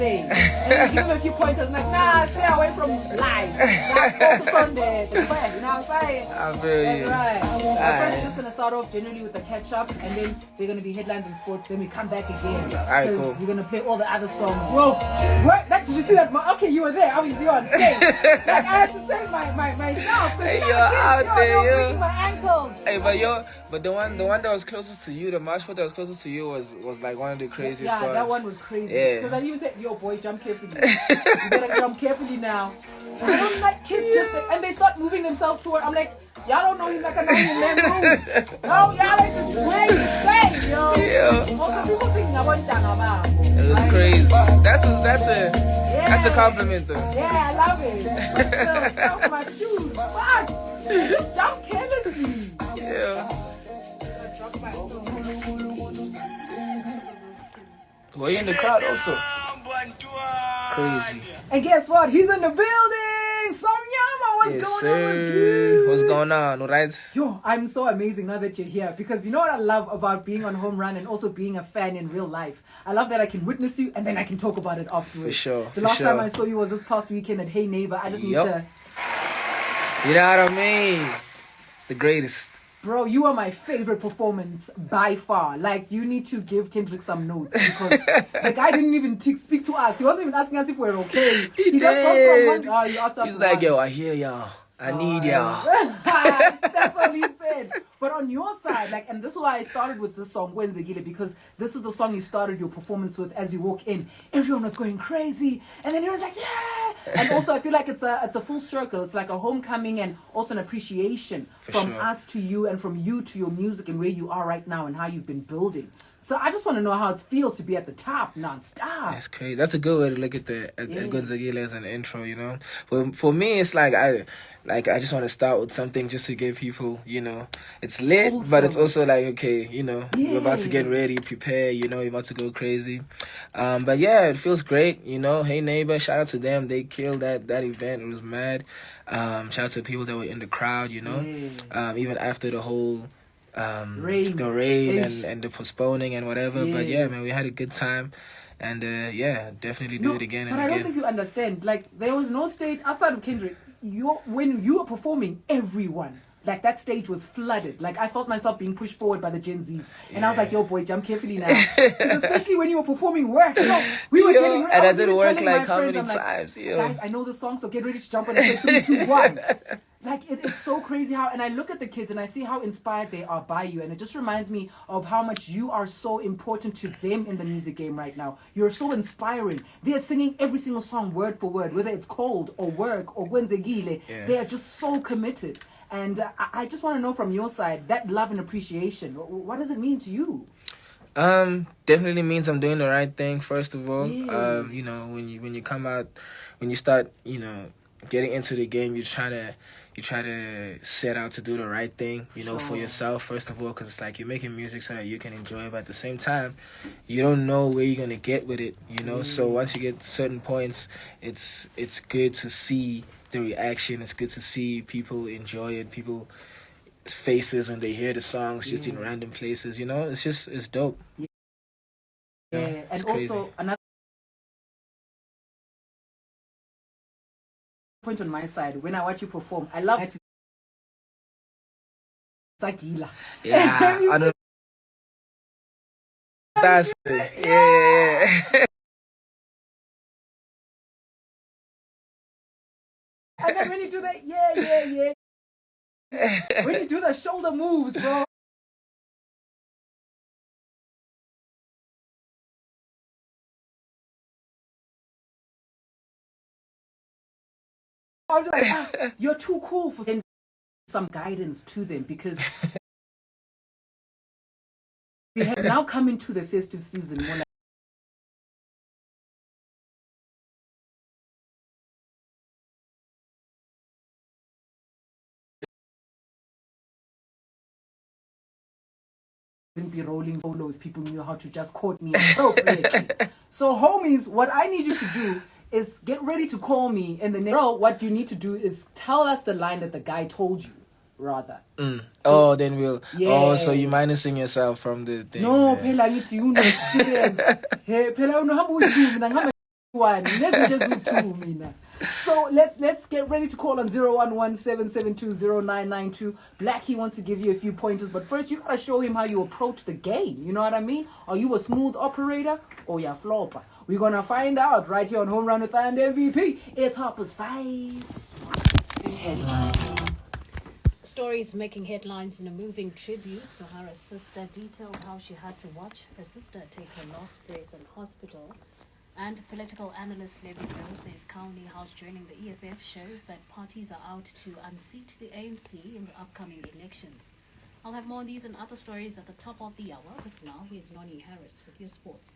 thing. And you give him a few pointers, like, nah, stay away from lies. Like, focus on the plan, you know what I'm saying? I feel That's you. right. Our first just going to start off generally with the catch-up, and then they're going to be headlines and sports, then we come back again. Alright, cool. We're going to play all the other songs. Whoa, what? Did you see that? Okay, you were there. I was on stage. Like, I had to save myself. Hey, you're out there, yo. My ankles. Hey, but the one that was closest to you, the march foot that was closest to you was like one of the craziest Yeah, ones. that one was crazy. Yeah. Because I even said, yo, boy, jump carefully. You better jump carefully now. And I'm like, kids and they start moving themselves forward. I'm like, y'all don't know he's like a 9-man move. No, y'all like just stay, yo. Yeah. Also, people think I want that. It was crazy. That's a compliment, though. Yeah, I love it. But still, off my shoes. Fuck. Just jump carelessly. Yeah. Were you in the crowd also? Crazy. And guess what? He's in the building. Samyama, what's going on with you? What's going on, right? Yo, I'm so amazing now that you're here, because you know what I love about being on Home Run and also being a fan in real life? I love that I can witness you and then I can talk about it afterwards. For sure. The last time I saw you was this past weekend at Hey Neighbor. I just need to... You know what I mean? The greatest. Bro, you are my favorite performance by far. Like, you need to give Kendrick some notes, because the guy didn't even speak to us. He wasn't even asking us if we're okay. He just goes from one. He asked us. He's like, yo, I hear y'all. I need y'all. That's all he said. But on your side, like, and this is why I started with this song, Blxckie, because this is the song you started your performance with. As you walk in, everyone was going crazy, and then he was like, yeah. And also, I feel like it's a full circle. It's like a homecoming and also an appreciation from us to you, and from you to your music and where you are right now and how you've been building. So I just want to know how it feels to be at the top non-stop. That's crazy. That's a good way to look at Blxckie as an intro, you know. For me, it's like I just want to start with something just to give people, you know, it's lit, but it's also like, okay, you know, you're about to get ready, prepare, you know, you're about to go crazy. But yeah, it feels great, you know. Hey Neighbor, shout out to them. They killed that event. It was mad. Shout out to people that were in the crowd, you know. Even after the whole the rain and the postponing and whatever. But yeah, man, we had a good time. And yeah, definitely do it again and again. But I don't think you understand. Like, there was no stage outside of Kendrick. When you were performing, everyone, like, that stage was flooded. Like, I felt myself being pushed forward by the Gen Zs. And I was like, yo, boy, jump carefully now. Especially when you were performing work. You know, we were getting ready. And I did work like how many times? Guys, I know the song, so get ready to jump on and say 3, 2, 1. Like, it is so crazy how, and I look at the kids and I see how inspired they are by you, and it just reminds me of how much you are so important to them in the music game right now. You're so inspiring. They are singing every single song word for word, whether it's Cold or Work or Blxckie. They are just so committed. And I just want to know from your side, that love and appreciation, what does it mean to you? Definitely means I'm doing the right thing, first of all. You know, when you come out, when you start, you know, getting into the game, you try to set out to do the right thing, you know, for yourself, first of all, because it's like you're making music so that you can enjoy it, but at the same time, you don't know where you're going to get with it, you know. So once you get certain points, it's good to see the reaction. It's good to see people enjoy it, people's faces when they hear the songs just in random places, you know. It's dope. And also another point on my side, when I watch you perform, I love it. Yeah, I know. That's it. Yeah. And then when you do that, when you do the shoulder moves, bro. I'm just like, you're too cool for some guidance to them, because we have now come into the festive season. When wouldn't be rolling solos, people knew how to just quote me appropriately. So homies, what I need you to do is get ready to call me in the next. Bro, what you need to do is tell us the line that the guy told you, rather. So, then we'll. Oh, so you're minusing yourself from the thing. No, phela ngithi you know experience. Hey, phela unohamba one. Let's just do two, Mina. So let's get ready to call on 011-772-0992. Blxckie wants to give you a few pointers, but first you gotta show him how you approach the game. You know what I mean? Are you a smooth operator or you're a flopper? We're gonna find out right here on Home Run with and MVP. It's Harper's 5. Headlines. Stories making headlines in a moving tribute. Sahara's sister detailed how she had to watch her sister take her last breath in hospital. And political analyst Levi says county house joining the EFF shows that parties are out to unseat the ANC in the upcoming elections. I'll have more of these and other stories at the top of the hour, but now here's Noni Harris with your sports.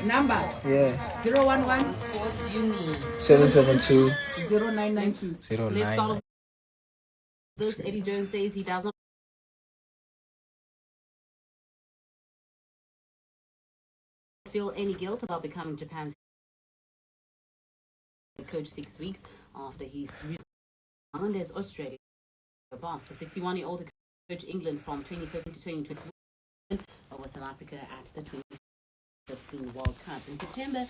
Number 011 sports you need 772 0992. 09. Let's start with this. Eddie Jones says he does not feel any guilt about becoming Japan's coach 6 weeks after he's resigned as Australia boss. The 61-year-old coached England from 2015 to 2021 over South Africa at the 2015 World Cup. In September,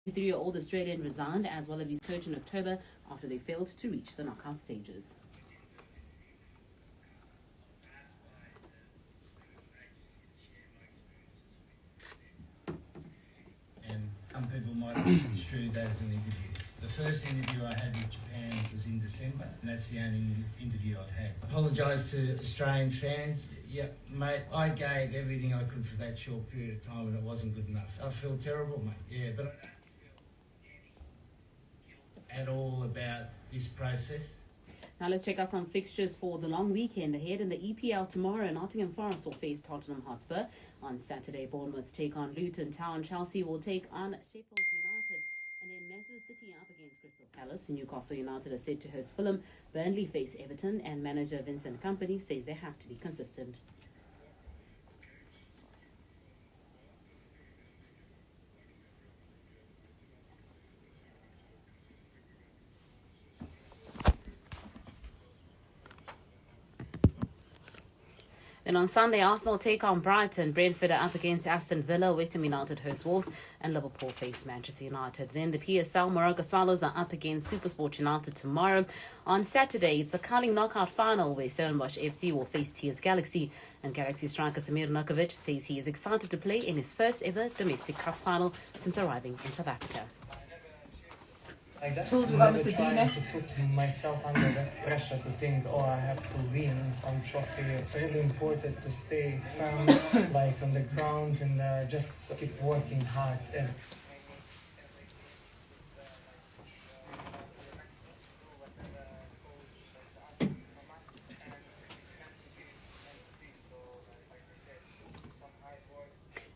the 3-year-old Australian resigned as well as his coach in October after they failed to reach the knockout stages. Some people might construe that as an interview. The first interview I had with Japan was in December, and that's the only interview I've had. Apologise to Australian fans. Yeah, mate, I gave everything I could for that short period of time, and it wasn't good enough. I feel terrible, mate. Yeah, but I don't feel at all about this process. Now let's check out some fixtures for the long weekend ahead. In the EPL tomorrow, Nottingham Forest will face Tottenham Hotspur. On Saturday, Bournemouth take on Luton Town. Chelsea will take on Sheffield United. And then Manchester City up against Crystal Palace. Newcastle United are set to host Fulham. Burnley face Everton. And manager Vincent Kompany says they have to be consistent. Then on Sunday, Arsenal take on Brighton. Brentford are up against Aston Villa. West Ham United host Wolves. And Liverpool face Manchester United. Then the PSL, Moraga Swallows are up against SuperSport United tomorrow. On Saturday, it's a Carling knockout final where Stellenbosch FC will face TS Galaxy. And Galaxy striker Samir Nukovic says he is excited to play in his first ever domestic cup final since arriving in South Africa. Tools, we got Mr. D Trying to put myself under that pressure to think, oh, I have to win some trophy. It's really important to stay firm, like on the ground, and just keep working hard. And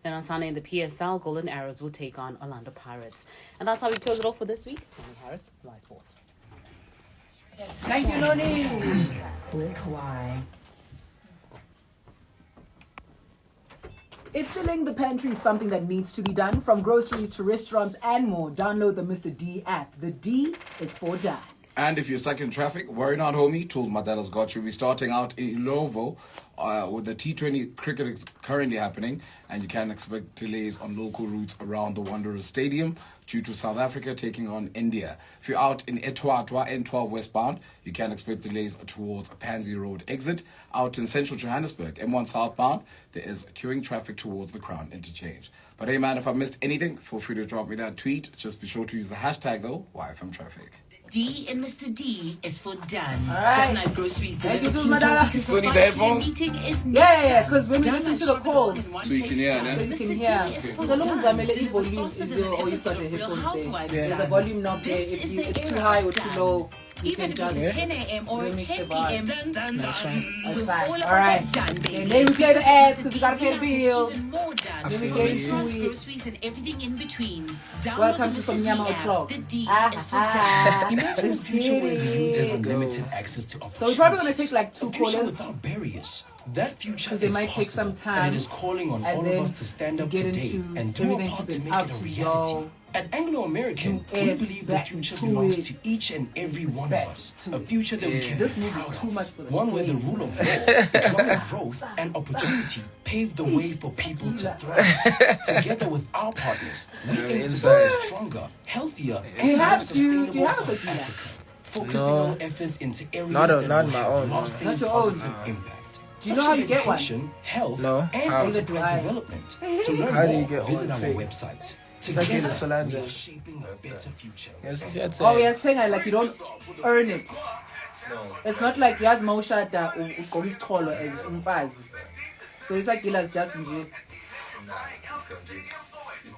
Then on Sunday in the PSL, Golden Arrows will take on Orlando Pirates. And that's how we close it off for this week. Noni Harris, Live Sports. Thank you, Noni. With why. If filling the pantry is something that needs to be done, from groceries to restaurants and more, download the Mr. D app. The D is for done. And if you're stuck in traffic, worry not, homie. Tools Madela's got you. We're starting out in Ilovo with the T20 cricket is currently happening, and you can expect delays on local routes around the Wanderers Stadium due to South Africa taking on India. If you're out in Etwatwa, N12 westbound, you can expect delays towards Pansy Road exit. Out in central Johannesburg, M1 southbound, there is queuing traffic towards the Crown interchange. But hey man, if I missed anything, feel free to drop me that tweet. Just be sure to use the hashtag though, YFM Traffic. D in Mr. D is for done. right. Done night groceries Thank you delivered too, to your door Madala. because Still the need the 5 p.m. headphones? meeting is not Yeah, done. because when we Done listen night to the shop it all calls, in one so you place can hear, done. yeah? so you Mr. can D hear. is So for the little done. Zamele Delivered volume faster is than your, an or you got episode the of Real headphones Housewives there. There's a done. volume knob there. This If is you, the it's too era high or of too done. low, you Even can if it's just 10 a.m. or remix 10 the vibe. p.m. That's fine. That's We're fine. all All about right. that done, baby. And then we play the ads because we gotta pay the Even bills. more done. Then we feel get you. Restaurants, into it. groceries, and everything in between. Download Welcome the to some Mr. D Nyama app. O'Clock. The D is for done. Imagine a Let's future get where youth it. has unlimited access to So we're opportunities. probably gonna take like two A future callers. without barriers. That future 'Cause they is might take possible, some time, and it is calling on and all of then us to stand you up get today into and do our everything part to to be make out it a to reality. your At Anglo-American, we US believe the back future to belongs it. to each and every one of Back us. to A it. future that we can be This movie proud is too of. much for the One where the game. rule of law, economic growth, and opportunity pave the way for people to thrive. Together with our partners, we aim to inside. build a stronger, healthier, and you more have sustainable do you have a South tequila? Africa. Focusing No. our efforts into areas Not that my will have own, no. lasting Not your own. positive impact. Do you Such know how as you get one? education, health, No. and How? Neither do enterprise I. development. To learn How do you more, get visit one? our Fake. website. like in Together, we Solange. are shaping a better future. Yes, yes, yes. Oh, you're saying like you don't earn it. It's not like yazi mawushada ugqoka isicholo as umfazi. So it's like Gila's just nje.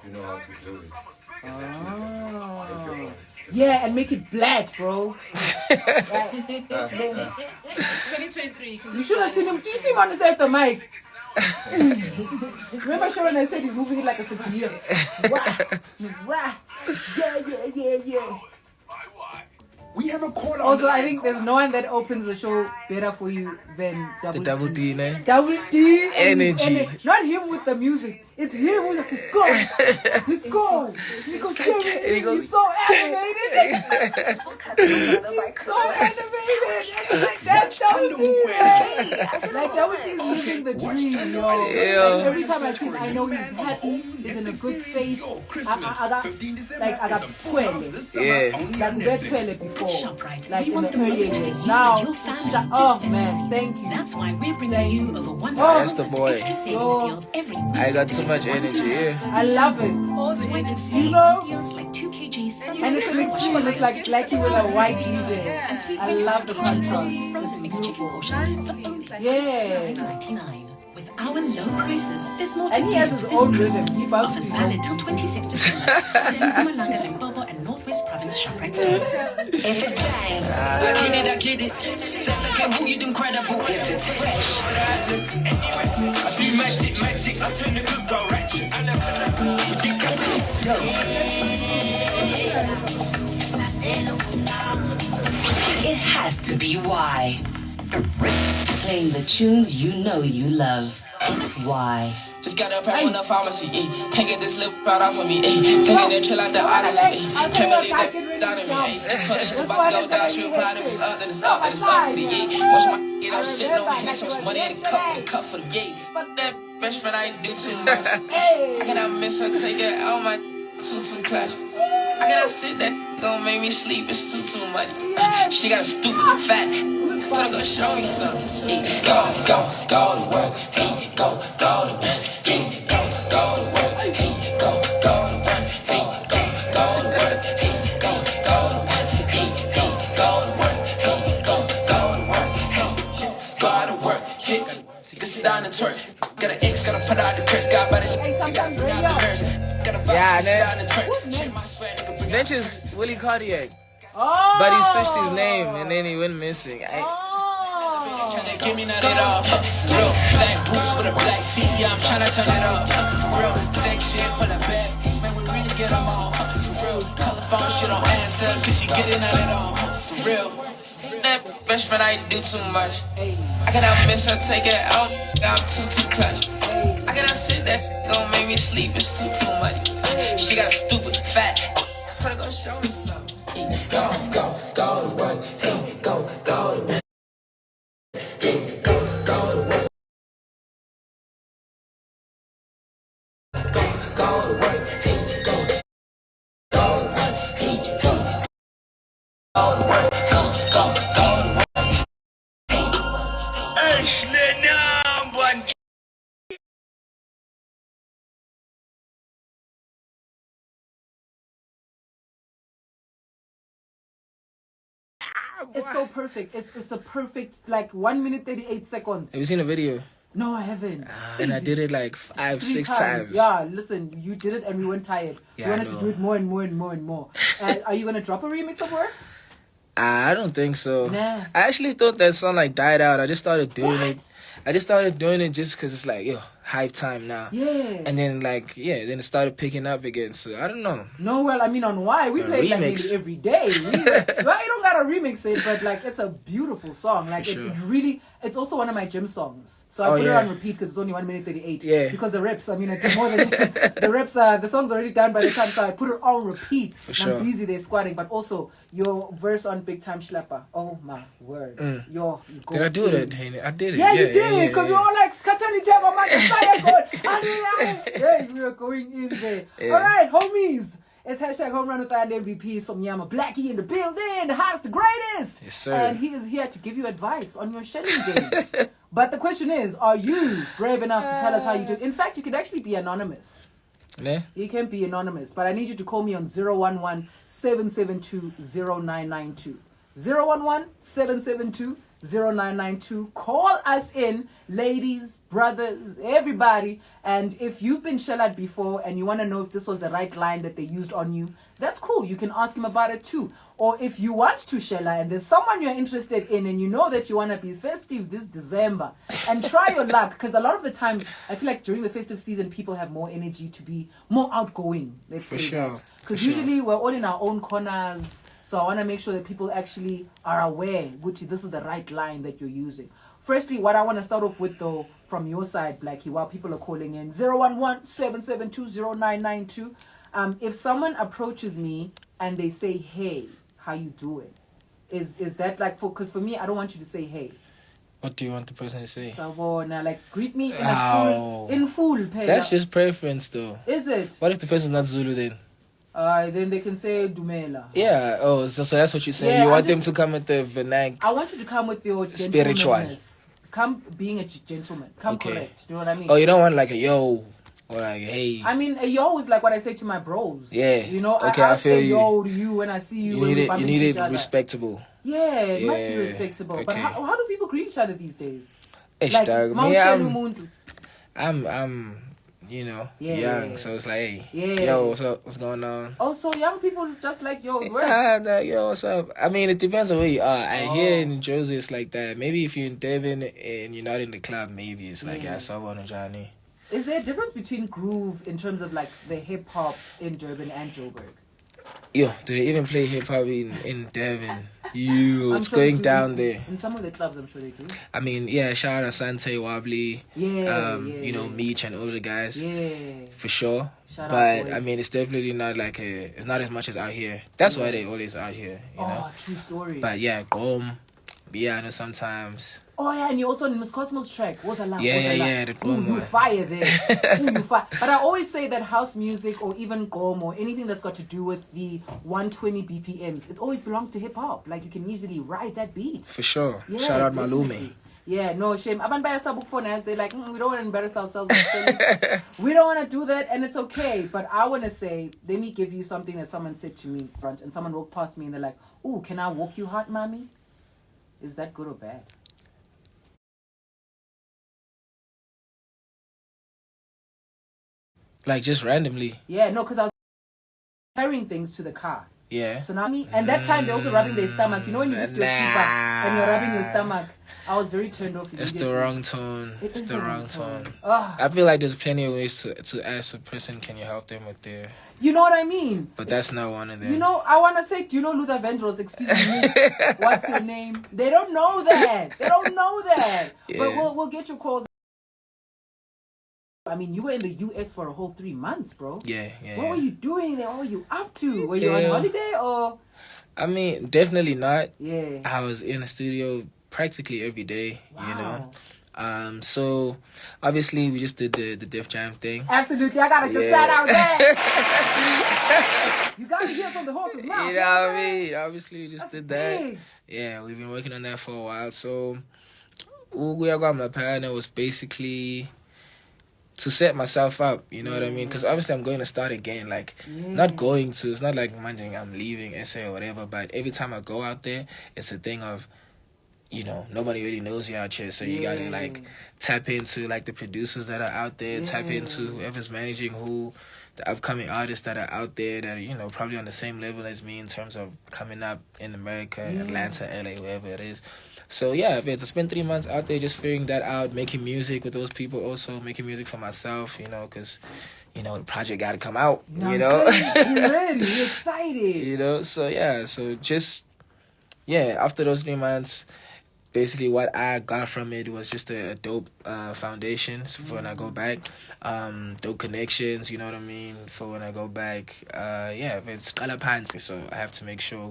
You know how to do it. Oh. Yeah, and make it black, bro. It's 2023. You should have seen him. Did you see him on the side of the mic? Remember Sharon, I said he's moving it like a severe. Wah, wah. Yeah. We have a call on Also, I think there's no one that opens the show better for you than The double D, ne? Double D and his Energy. Not him with the music. It's him who's like, let's go. Let's go. He goes, he's so animated. He's so animated. That's Double D, man. Like, Double D is living the dream, yo. Yeah. And every time I see him, I know he's happy. He's in a good space. I got 12. Yeah. Like, we were 12 before. ShopRite, Like, we in want the the early most for days. you Now, and your family oh, this festive man, season. thank you. That's why we're bringing Thank you you. over 100 That's the boy. extra savings Oh. deals every week. I got so much energy, yeah. I love it. With You know? deals like 2 kgs, And it's an extreme. It's like Blxckie with a white DJ. I love the contrast. frozen mixed chicken portions for only Yeah. $9.99. With our low prices, there's more to And he give has his this own Christmas. rhythm. He bugs Offers his valid own. till 26 December. At Mpumalanga, Limpopo, and Northwest Province ShopRite stores. If it bangs, I get it. Except I can't you incredible. If it's fresh. I do magic, I turn the good girl ratchet. I know 'cause it has to be why. Playing the tunes you know you love. It's why. just got up from the pharmacy, can't get this lip out off of me, taking that chill out the odyssey, can't believe that down in me, told her it's about to go down, she replied it was up, then it's up, then it's up for the yay, watch my get out sitting on me, so much money in the cup for the gate, that best friend I ain't do too much, I cannot miss her, take it out my too clash, I cannot sit there, gon' make me sleep, it's too much, she got stupid fat, tell her go show me something, hey, go to work, hey, go to work, hey, go to work, hey, go to work, hey, go to work, hey, go to work, hey, go to work, hey, go to work, hey, go out of work, yeah, can sit down and twerk, got an X, gotta put out the press, got by the gotta bring out the nurse, gotta vibe, sit down and twerk, check my sweat, nigga, bring out Benches Willie Cardiac. Oh. But he switched his name and then he went missing. tryna give me none of it all. Real black boots with a black tee, yeah, I'm tryna turn it up. For real, sex shit for the back, man, we really get them all. For real, color phone shit on answer, cause she getting at it all. For real, that best friend I ain't do too much. I cannot miss her, take it out, I'm too clutch. I cannot sit there, gon' make me sleep, it's too much. She got stupid fat, tell her go show me something. Go to work, hey, go to work. It's so perfect. It's a perfect, like 1 minute 38 seconds. Have you seen the video? No, I haven't. And I did it like 5, 6 times. Yeah, listen, you did it and we weren't tired. Yeah, we wanted I to know. do it more and more and more and more. Are you gonna drop a remix of work? I don't think so. Nah. I actually thought that song like died out. I just started doing it. I just started doing it just because it's like, yo, hype time now. Yeah. And then like, yeah, then it started picking up again. So I don't know. No, well, I mean, on why we A play it like remix. maybe every day. Well, you don't gotta remix it, but like it's a beautiful song. Like For sure. it really, It's also one of my gym songs. So I put it on repeat because it's only 1 minute 38. Yeah. Because the reps, I mean, it's more than the reps. The song's already done by the time, so I put it on repeat. For sure. I'm busy there squatting, but also your verse on Big Time Schlepper. Oh my word. You Did I do it? I did it. Yeah, you did. Because we were all like, Skatani Teva, man, yeah, we were going in there. Yeah. All right, homies. It's hashtag home run with that MVP. So Mnyama Blxckie in the building, the hottest, the greatest. Yes, sir. And he is here to give you advice on your shelling game. But the question is, are you brave enough to tell us how you do it? In fact, you could actually be anonymous. Yeah. You can be anonymous, but I need you to call me on 011-772-0992. 011-772-0992. Call us in, ladies, brothers, everybody. And if you've been shellaed before and you want to know if this was the right line that they used on you, that's cool. You can ask him about it too. Or if you want to shella and there's someone you're interested in and you know that you want to be festive this December, and try your luck, because a lot of the times I feel like during the festive season people have more energy to be more outgoing. Let's For say sure. because usually we're all in our own corners. So I want to make sure that people actually are aware, Gucci, this is the right line that you're using. Firstly, what I want to start off with, though, from your side, Blxckie, while people are calling in, 011-772-0992. If someone approaches me and they say, hey, how you doing? Is that like, because for me, I don't want you to say, hey. What do you want the person to say? Savona, like, greet me Ow. in full. Pay. That's just preference, though. Is it? What if the person's not Zulu then? Then they can say Dumela. Yeah. Oh, so that's what you're saying. Yeah, You want them to come with the vernac. I want you to come with your Spiritual. gentlemanness. Come being a gentleman. Come correct. Do you know what I mean? Oh, you don't want like a yo or like hey. I mean, a yo is like what I say to my bros. Yeah. You know, Okay, I feel say you. yo to you when I see you. You need it respectable. Yeah, it must be Yeah, respectable. But okay. how do people greet each other these days? Ish, Like, dog. Me, Maushelu Muntu. I'm you know, young, so it's like, hey, Yeah. yo, what's up? What's going on? Also, young people just like yo. Yeah, yo, what's up? I mean, it depends on where you are. Here in Jersey, it's like that. Maybe if you're in Devon and you're not in the club, maybe it's like, yeah, someone on Johnny. Is there a difference between groove in terms of like the hip hop in Durban and Joburg? Yo, do they even play hip hop in Devon? You, it's sure going they do. down there. In some of the clubs, I'm sure they do. I mean, yeah, shout out Sante Wobbly, you know, yeah. Meech and all the guys, Yeah. for sure. Shout out, But boys. I mean, it's definitely not like it's not as much as out here. That's why they always out here, you know. True story. But yeah, Biano sometimes. Oh yeah, and you also on Miss Cosmo's track. What's a lot? Yeah, the Ooh, Gqom you one. fire there. Ooh, you fire. But I always say that house music or even Gqom or anything that's got to do with the 120 BPMs, it always belongs to hip hop. Like you can easily ride that beat. For sure. Yeah, Shout out definitely. Malume. Yeah, no shame. Abantu bayasabukufona, they're like, we don't want to embarrass ourselves. We don't want to do that, and it's okay. But I want to say, let me give you something that someone said to me front, and someone walked past me, and they're like, "Ooh, can I walk you hot, mommy?" Is that good or bad? Like just randomly. Yeah, no, because I was carrying things to the car. Yeah. So now me, and that time they're also rubbing their stomach. You know when you lift your sleeve up and you're rubbing your stomach. I was very turned off. It's the wrong tone. It It's is the wrong tone. Ah. I feel like there's plenty of ways to ask a person, can you help them with their... You know what I mean? But that's not one of them. You know, I want to say, do you know Luther Vandross? Excuse me. What's your name? They don't know that. They don't know that. Yeah. But we'll get your calls. I mean, you were in the US for a whole 3 months, bro. Yeah. What were you doing there? What were you up to? Were you on holiday or? I mean, definitely not. Yeah. I was in the studio practically every day, you know. So obviously we just did the Def Jam thing. Absolutely, I gotta just shout out that. You gotta hear from the horse's mouth. You know what I mean? Obviously we just did that. big. Yeah, we've been working on that for a while. So it was basically to set myself up, you know what I mean? Because obviously I'm going to start again. Like, not going to. It's not like I'm leaving SA or whatever. But every time I go out there, it's a thing of, you know, nobody really knows you out here. So you got to, like, tap into, like, the producers that are out there. Tap into whoever's managing who, the upcoming artists that are out there that are, you know, probably on the same level as me in terms of coming up in America, Atlanta, LA, wherever it is. So yeah, I spent 3 months out there just figuring that out, making music with those people, also making music for myself, you know, because, you know, the project got to come out, you know. You're ready, you're excited. You know, so yeah, so just, yeah, after those 3 months, basically what I got from it was just a dope foundation for when I go back. Dope connections, you know what I mean, for when I go back. Yeah, it's color pants, so I have to make sure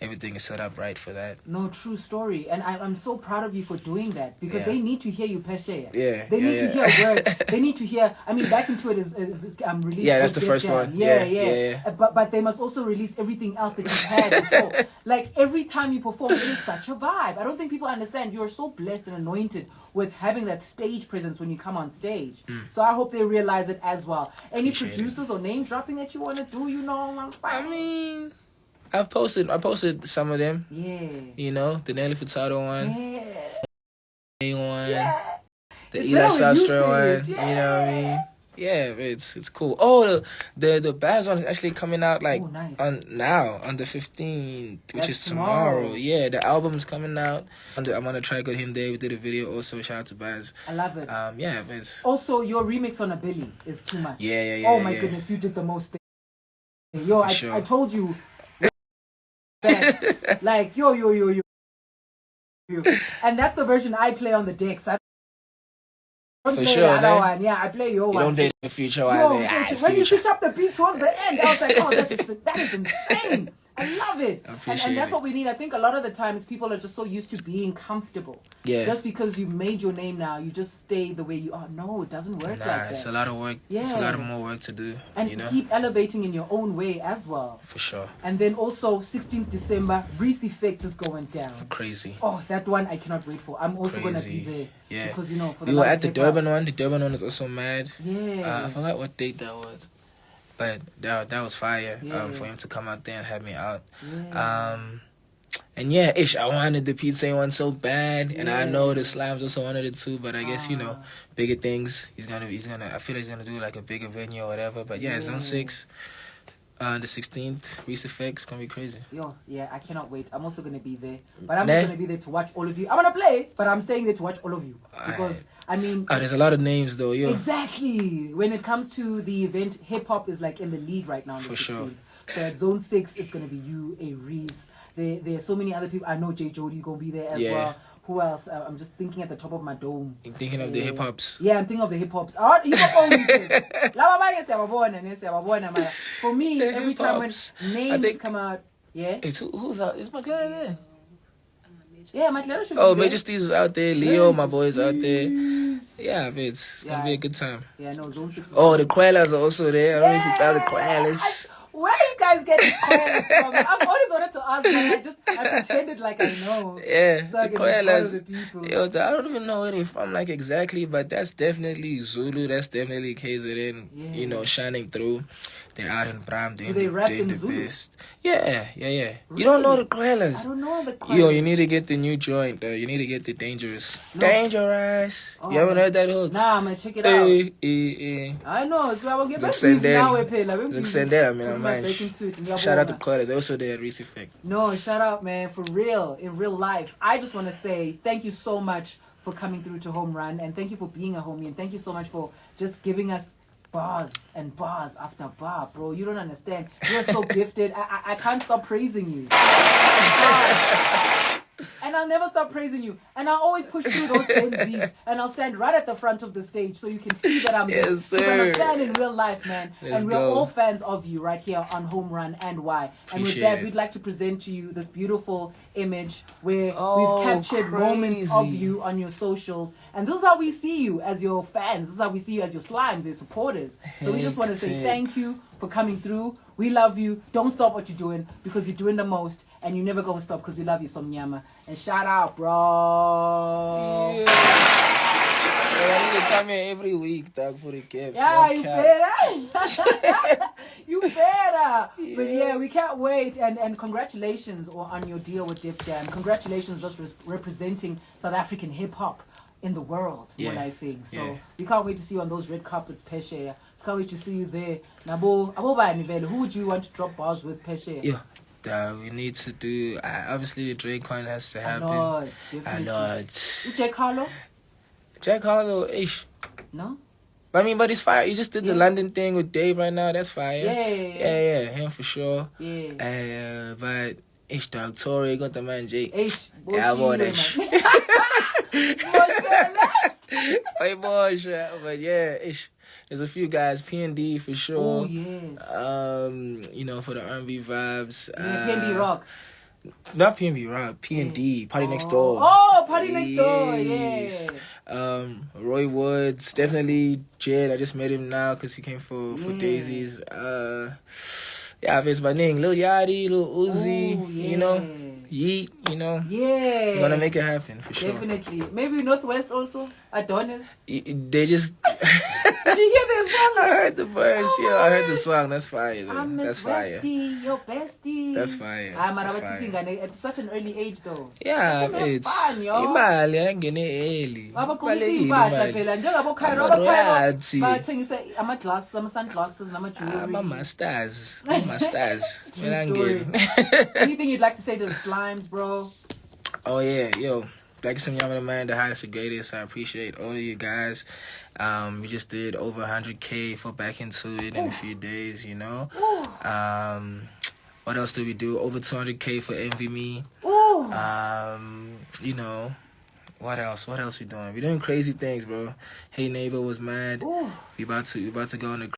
everything is set up right for that. No, true story. And I'm so proud of you for doing that, because they need to hear you, Peshe. Yeah. They need to hear word. They need to hear, I mean, Back Into It is released. Yeah, that's the first one. Yeah. But they must also release everything else that you've had before. Like, every time you perform, it is such a vibe. I don't think people understand. You are so blessed and anointed with having that stage presence when you come on stage. So I hope they realize it as well. Any producers or name dropping that you want to do, I mean, I posted some of them. Yeah. You know, the Nelly Furtado one. Yeah. One. Yeah. The It's Eli better when you Sastre say one. it. You know what I mean? Yeah, it's cool. Oh, the Babs one is actually coming out like nice. on the 15th, which That's is tomorrow. tomorrow. Yeah, the album's coming out. I'm on a track with him there. We did a video also. Shout out to Babs. I love it. Yeah, it's Also, your remix on a Billy is too much. Yeah. Oh my goodness, you did the most thing. Yo, I told you. That, like, yo. And that's the version I play on the decks. I don't For play sure, the other man. one. Yeah, I play your You one. don't play the future Yo, one. when you switch up the beat towards the end, I was like, oh, that is insane. I love it. And that's what we need. I think a lot of the times people are just so used to being comfortable. Yeah. Just because you've made your name now, you just stay the way you are. No, it doesn't work like that. It's a lot of work. Yeah. It's a lot of more work to do. And you know? keep elevating in your own way as well. For sure. And then also 16th December, Reese Effect is going down. Crazy. Oh, that one I cannot wait for. I'm also going to be Crazy. there. Yeah. Because, for the we were love at of the hip-hop. Durban one. The Durban one is also mad. Yeah. I forgot what date that was. But that was fire Yeah. for him to come out there and have me out. Yeah. And yeah, I wanted the pizza one so bad, and I Yeah. know the Slimes also wanted it too. But I guess bigger things. He's gonna. I feel like he's gonna do like a bigger venue or whatever. But yeah, it's on 6. The 16th, Reese Effects gonna be crazy. Yo, yeah, I cannot wait. I'm also going to be there. But I'm just going to be there to watch all of you. I'm going to play, but I'm staying there to watch all of you. Because, I mean... there's a lot of names though, yo. Exactly. When it comes to the event, hip-hop is like in the lead right now. For sure. So at Zone 6, it's going to be you, a Reese. There are so many other people. I know Jay Jody going to be there as well. Who else? I'm just thinking at the top of my dome. You're thinking of the hip-hops. Yeah, I'm thinking of the hip-hops. Hip-hop only. For me, every time when names come out, yeah. Who's out? Is McLaren there? Yeah, McLaren should be Oh, there. Major Steez is out there. Leo, my boy's out there. Yeah, it's gonna be a good time. Yeah, no, Zone 6 is the Koalas are also there. I don't know if you tell the Koalas. Where are you guys getting Koalas from? I've always wanted to ask, but I pretended like I know. Yeah, So I the can be part of Koalas. the people. Yo, I don't even know where they're from, like exactly, but that's definitely Zulu. That's definitely KZN. Yeah. Shining through. They're out in Bram. Do they rap in the Zulu? best. Yeah. You don't know the Koalas? I don't know the Koalas. Yo, you need to get the new joint. You need to get the Dangerous. No. Dangerous. You haven't heard that hook? Nah, I'm gonna check it out. Eh. I know, so I will get back Look, to send this now. them. Look, send them. I mean, Back into it. shout out to Koalas. They're also there at Reese Effect. No, shout out, man, for real, in real life. I just want to say thank you so much for coming through to Home Run, and thank you for being a homie, and thank you so much for just giving us bars and bars after bar, bro. You don't understand. You're so gifted. I can't stop praising you. And I'll never stop praising you. And I'll always push through those Z's. And I'll stand right at the front of the stage so you can see that I'm there. Yes, Because I'm a sir. fan in real life, man. Let's and we're go. all fans of you right here on Home Run and Why. And with Appreciate that, it. we'd like to present to you this beautiful image where Oh, we've captured moments of crazy. you on your socials. And this is how we see you as your fans. This is how we see you as your slimes, your supporters. So we just want to say Hectic. thank you for coming through. We love you. Don't stop what you're doing because you're doing the most. And you're never going to stop because we love you, Somnyama. And shout out, bro. Yeah. I need to come here every week, dog, for the gifts. Yeah, No you cap. better. You better. But yeah, we can't wait. And congratulations on your deal with Dip Jam. Congratulations just representing South African hip hop in the world, Yeah. what I think. So Yeah. we can't wait to see you on those red carpets, Peshe. Can't wait to see you there. Nabo, who would you want to drop bars with, Peshe? Yeah. We need to do. Obviously, the Drake one has to happen. Lord, I definitely. know it's Jack Harlow? Jack Harlow ish. No? I mean, but it's fire. He just did the London thing with Dave right now. That's fire. Yeah. Him for sure. Yeah. But Ish dog Tory got the man Jake. Eish, Yeah, boy, bullshit, Hey boy, but yeah, ish. There's a few guys, P&D for sure. Oh yes. You know, for the R&B vibes. Yeah, PNB Rock. Not P&B Rock, P&D, Party Next Door. Oh, Party Next Door, Yes. yeah. Roy Woods, definitely Jed. I just met him now because he came for Daisies. Yeah, if it's my name, Lil Yachty, Lil Uzi, Oh, yeah. you know, Yeet, you know. Yeah. We're gonna make it happen for sure. Definitely. Maybe Northwest also. Adonis. They just. Did you hear this song? I heard the verse, I heard the song. That's fire, though. I'm That's Miss fire. Westie, your bestie. That's fire. I'm That's about to fire. sing at such an early age though. Yeah, it's fun, yo. imali angene early. Abaqhubisa Ibalulekile impahla imali. phela njengabo Cairo Ama-royalty. bathengisa ama-glasses, ama-sunglasses nama-jewelry. Masters. Masters. True story. Anything you'd like to say to the slimes, bro? Oh yeah, yo. Blxckie, y'all man, the highest, the greatest. I appreciate all of you guys. We just did over 100K for Back Into It in a few days, you know. What else did we do? Over 200K for Envy Me. You know, what else? What else we doing? We doing crazy things, bro. Hey Neighbor was mad. We about to go on the